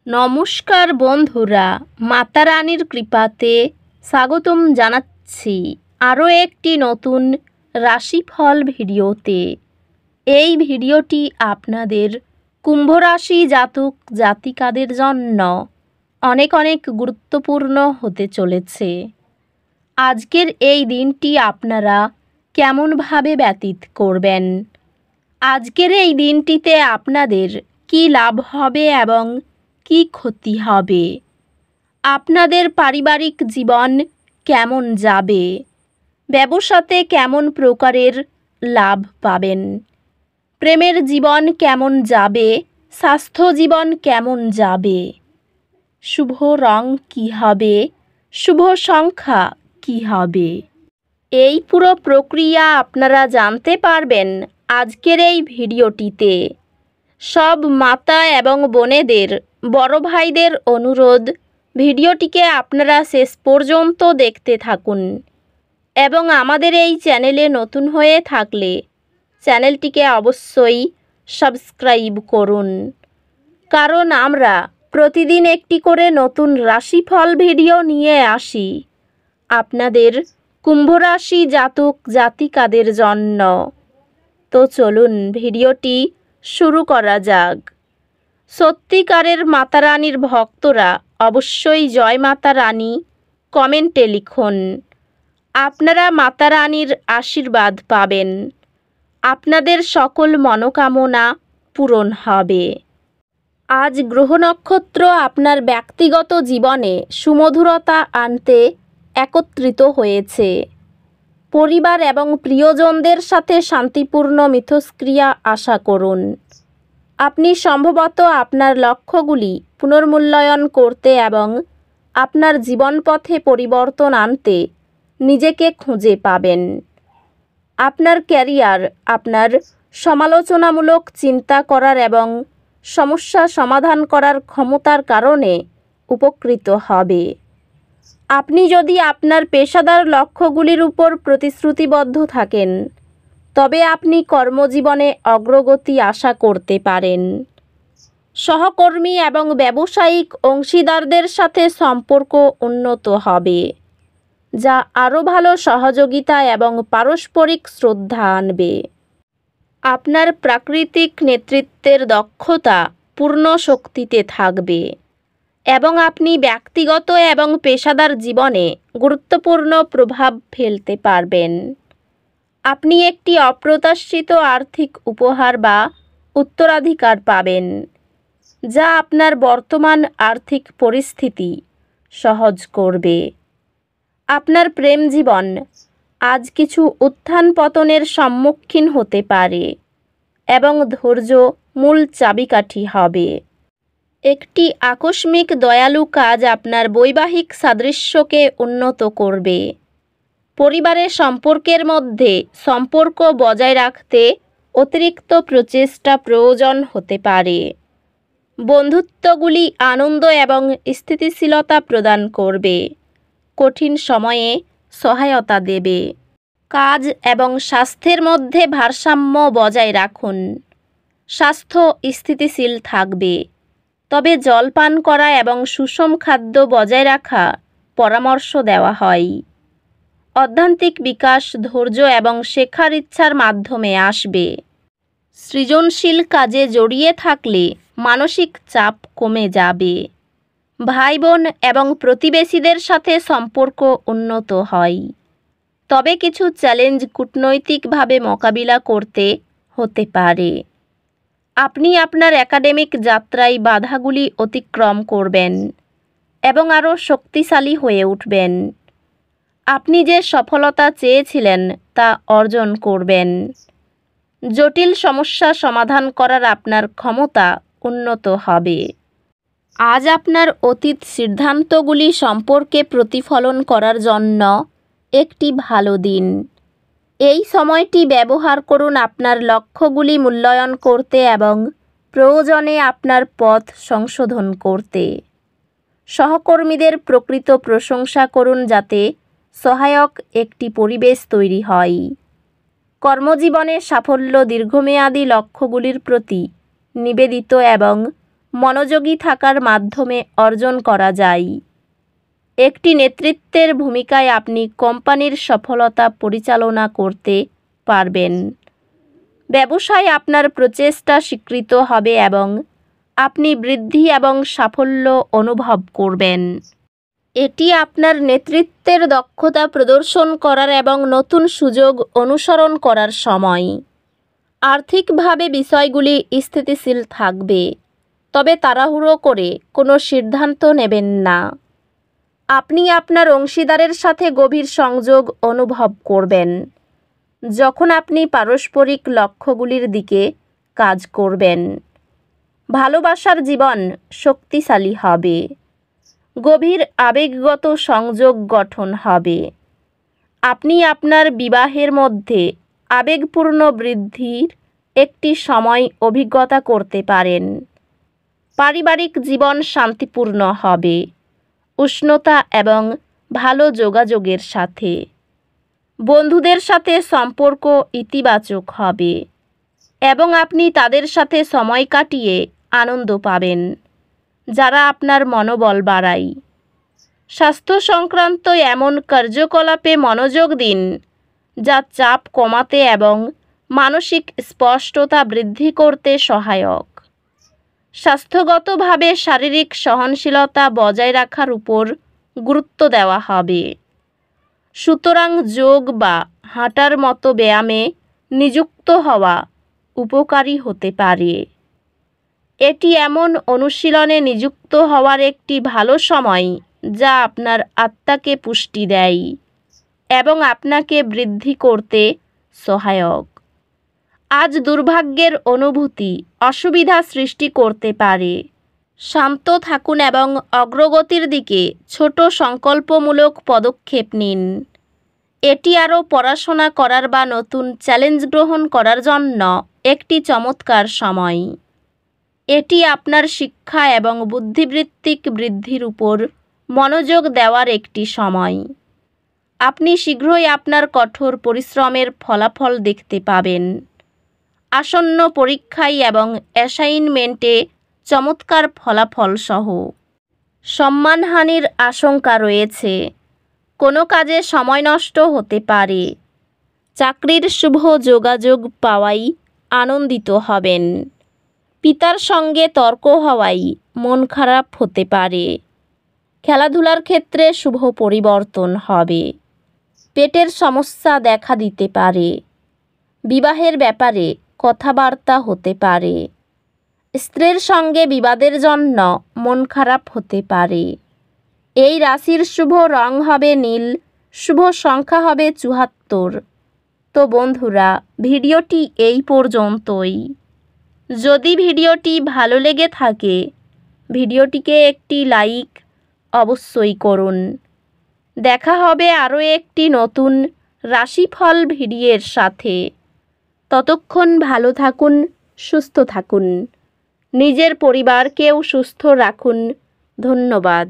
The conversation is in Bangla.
নমস্কার বন্ধুরা, মাতা রানীর কৃপাতে স্বাগতম জানাচ্ছি আরও একটি নতুন রাশিফল ভিডিওতে। এই ভিডিওটি আপনাদের কুম্ভ রাশি জাতক জাতিকাদের জন্য অনেক অনেক গুরুত্বপূর্ণ হতে চলেছে। আজকের এই দিনটি আপনারা কেমনভাবে ব্যতীত করবেন, আজকের এই দিনটিতে আপনাদের কী লাভ হবে এবং কী ক্ষতি হবে, আপনাদের পারিবারিক জীবন কেমন যাবে, ব্যবসাতে কেমন প্রকারের লাভ পাবেন, প্রেমের জীবন কেমন যাবে, স্বাস্থ্য জীবন কেমন যাবে, শুভ রং কী হবে, শুভ সংখ্যা কী হবে, এই পুরো প্রক্রিয়া আপনারা জানতে পারবেন আজকের এই ভিডিওটিতে। সব মাতা এবং বোনেদের, বড় ভাইদের অনুরোধ, ভিডিওটিকে আপনারা শেষ পর্যন্ত দেখতে থাকুন এবং আমাদের এই চ্যানেলে নতুন হয়ে থাকলে চ্যানেলটিকে অবশ্যই সাবস্ক্রাইব করুন, কারণ আমরা প্রতিদিন একটি করে নতুন রাশিফল ভিডিও নিয়ে আসি আপনাদের কুম্ভ রাশি জাতক জাতিকাদের জন্য। তো চলুন ভিডিওটি শুরু করা যাক। সত্যিকারের মাতা রানীর ভক্তরা অবশ্যই জয় মাতা রানী কমেন্টে লিখুন। আপনারা মাতা রানীর আশীর্বাদ পাবেন, আপনাদের সকল মনোকামনা পূরণ হবে। আজ গ্রহ নক্ষত্র আপনার ব্যক্তিগত জীবনে সুমধুরতা আনতে একত্রিত হয়েছে। পরিবার এবং প্রিয়জনদের সাথে শান্তিপূর্ণ মিথস্ক্রিয়া আশা করুন। আপনি সম্ভবত আপনার লক্ষ্যগুলি পুনর্মূল্যায়ন করতে এবং আপনার জীবনপথে পরিবর্তন আনতে নিজেকে খুঁজে পাবেন। আপনার ক্যারিয়ার আপনার সমালোচনামূলক চিন্তা করার এবং সমস্যা সমাধান করার ক্ষমতার কারণে উপকৃত হবে। আপনি যদি আপনার পেশাদার লক্ষ্যগুলির উপর প্রতিশ্রুতিবদ্ধ থাকেন, তবে আপনি কর্মজীবনে অগ্রগতি আশা করতে পারেন। সহকর্মী এবং ব্যবসায়িক অংশীদারদের সাথে সম্পর্ক উন্নত হবে, যা আরও ভালো সহযোগিতা এবং পারস্পরিক শ্রদ্ধা আনবে। আপনার প্রাকৃতিক নেতৃত্বের দক্ষতা পূর্ণ শক্তিতে থাকবে এবং আপনি ব্যক্তিগত এবং পেশাদার জীবনে গুরুত্বপূর্ণ প্রভাব ফেলতে পারবেন। আপনি একটি অপ্রত্যাশিত আর্থিক উপহার বা উত্তরাধিকার পাবেন, যা আপনার বর্তমান আর্থিক পরিস্থিতি সহজ করবে। আপনার প্রেম জীবন আজ কিছু উত্থান পতনের সম্মুখীন হতে পারে এবং ধৈর্য মূল চাবিকাঠি হবে। একটি আকস্মিক দয়ালু কাজ আপনার বৈবাহিক সাদৃশ্যকে উন্নত করবে। পরিবারের সম্পর্কের মধ্যে সম্পর্ক বজায় রাখতে অতিরিক্ত প্রচেষ্টা প্রয়োজন হতে পারে। বন্ধুত্বগুলি আনন্দ এবং স্থিতিশীলতা প্রদান করবে, কঠিন সময়ে সহায়তা দেবে। কাজ এবং স্বাস্থ্যের মধ্যে ভারসাম্য বজায় রাখুন। স্বাস্থ্য স্থিতিশীল থাকবে, তবে জলপান করা এবং সুষম খাদ্য বজায় রাখা পরামর্শ দেওয়া হয়। অধ্যাত্মিক বিকাশ ধৈর্য এবং শেখার ইচ্ছার মাধ্যমে আসবে। সৃজনশীল কাজে জড়িয়ে থাকলে মানসিক চাপ কমে যাবে। ভাই বোন এবং প্রতিবেশীদের সাথে সম্পর্ক উন্নত হয়, তবে কিছু চ্যালেঞ্জ কূটনৈতিকভাবে মোকাবিলা করতে হতে পারে। আপনি আপনার একাডেমিক যাত্রায় বাধাগুলি অতিক্রম করবেন এবং আরও শক্তিশালী হয়ে উঠবেন। আপনি যে সফলতা চেয়েছিলেন তা অর্জন করবেন। জটিল সমস্যা সমাধান করার আপনার ক্ষমতা উন্নত হবে। আজ আপনার অতীত সিদ্ধান্তগুলি সম্পর্কে প্রতিফলন করার জন্য একটি ভালো দিন। এই সময়টি ব্যবহার করুন আপনার লক্ষ্যগুলি মূল্যায়ন করতে এবং প্রয়োজনে আপনার পথ সংশোধন করতে। সহকর্মীদের প্রকৃত প্রশংসা করুন যাতে সহায়ক একটি পরিবেশ তৈরি হয়। কর্মজীবনে সাফল্য দীর্ঘমেয়াদী লক্ষ্যগুলির প্রতি নিবেদিত এবং মনোযোগী থাকার মাধ্যমে অর্জন করা যায়। একটি নেতৃত্বের ভূমিকায় আপনি কোম্পানির সফলতা পরিচালনা করতে পারবেন। ব্যবসায় আপনার প্রচেষ্টা স্বীকৃত হবে এবং আপনি বৃদ্ধি এবং সাফল্য অনুভব করবেন। এটি আপনার নেতৃত্বের দক্ষতা প্রদর্শন করার এবং নতুন সুযোগ অনুসরণ করার সময়। আর্থিকভাবে বিষয়গুলি স্থিতিশীল থাকবে, তবে তাড়াহুড়ো করে কোনো সিদ্ধান্ত নেবেন না। আপনি আপনার অংশীদারের সাথে গভীর সংযোগ অনুভব করবেন যখন আপনি পারস্পরিক লক্ষ্যগুলির দিকে কাজ করবেন। ভালোবাসার জীবন শক্তিশালী হবে। গভীর আবেগগত সংযোগ গঠন হবে। আপনি আপনার বিবাহের মধ্যে আবেগপূর্ণ বৃদ্ধির একটি সময় অভিজ্ঞতা করতে পারেন। পারিবারিক জীবন শান্তিপূর্ণ হবে, উষ্ণতা এবং ভালো যোগাযোগের সাথে। বন্ধুদের সাথে সম্পর্ক ইতিবাচক হবে এবং আপনি তাদের সাথে সময় কাটিয়ে আনন্দ পাবেন, যারা আপনার মনোবল বাড়ায়। স্বাস্থ্য সংক্রান্ত এমন কার্যকলাপে মনোযোগ দিন যা চাপ কমাতে এবং মানসিক স্পষ্টতা বৃদ্ধি করতে সহায়ক। স্বাস্থ্যগতভাবে শারীরিক সহনশীলতা বজায় রাখার উপর গুরুত্ব দেওয়া হবে। সুতরাং যোগ বা হাঁটার মতো ব্যায়ামে নিযুক্ত হওয়া উপকারী হতে পারে। এটি এমন অনুশীলনে নিযুক্ত হওয়ার একটি ভালো সময় যা আপনার আত্মাকে পুষ্টি দেয় এবং আপনাকে বৃদ্ধি করতে সহায়ক। আজ দুর্ভাগ্যের অনুভূতি অসুবিধা সৃষ্টি করতে পারে। শান্ত থাকুন এবং অগ্রগতির দিকে ছোট সংকল্পমূলক পদক্ষেপ নিন। এটি আরও পড়াশোনা করার বা নতুন চ্যালেঞ্জ গ্রহণ করার জন্য একটি চমৎকার সময়। এটি আপনার শিক্ষা এবং বুদ্ধিবৃত্তিক বৃদ্ধির উপর মনোযোগ দেওয়ার একটি সময়। আপনি শীঘ্রই আপনার কঠোর পরিশ্রমের ফলাফল দেখতে পাবেন। আসন্ন পরীক্ষায় এবং অ্যাসাইনমেন্টে চমৎকার ফলাফল সহ। সম্মানহানির আশঙ্কা রয়েছে। কোনো কাজে সময় নষ্ট হতে পারে। চাকরির শুভ যোগাযোগ পাওয়ায় আনন্দিত হবেন। পিতার সঙ্গে তর্ক হওয়ায় মন খারাপ হতে পারে। খেলাধুলার ক্ষেত্রে শুভ পরিবর্তন হবে। পেটের সমস্যা দেখা দিতে পারে। বিবাহের ব্যাপারে কথাবার্তা হতে পারে। স্ত্রীর সঙ্গে বিবাদের জন্য মন খারাপ হতে পারে। এই রাশির শুভ রং হবে নীল, শুভ সংখ্যা হবে ৭৪। তো বন্ধুরা, ভিডিওটি এই পর্যন্তই। যদি ভিডিওটি ভালো লেগে থাকে, ভিডিওটিকে একটি লাইক অবশ্যই করুন। দেখা হবে আরও একটি নতুন রাশিফল ভিডিওর সাথে। ততক্ষণ ভালো থাকুন, সুস্থ থাকুন। নিজের পরিবারকেও সুস্থ রাখুন। ধন্যবাদ।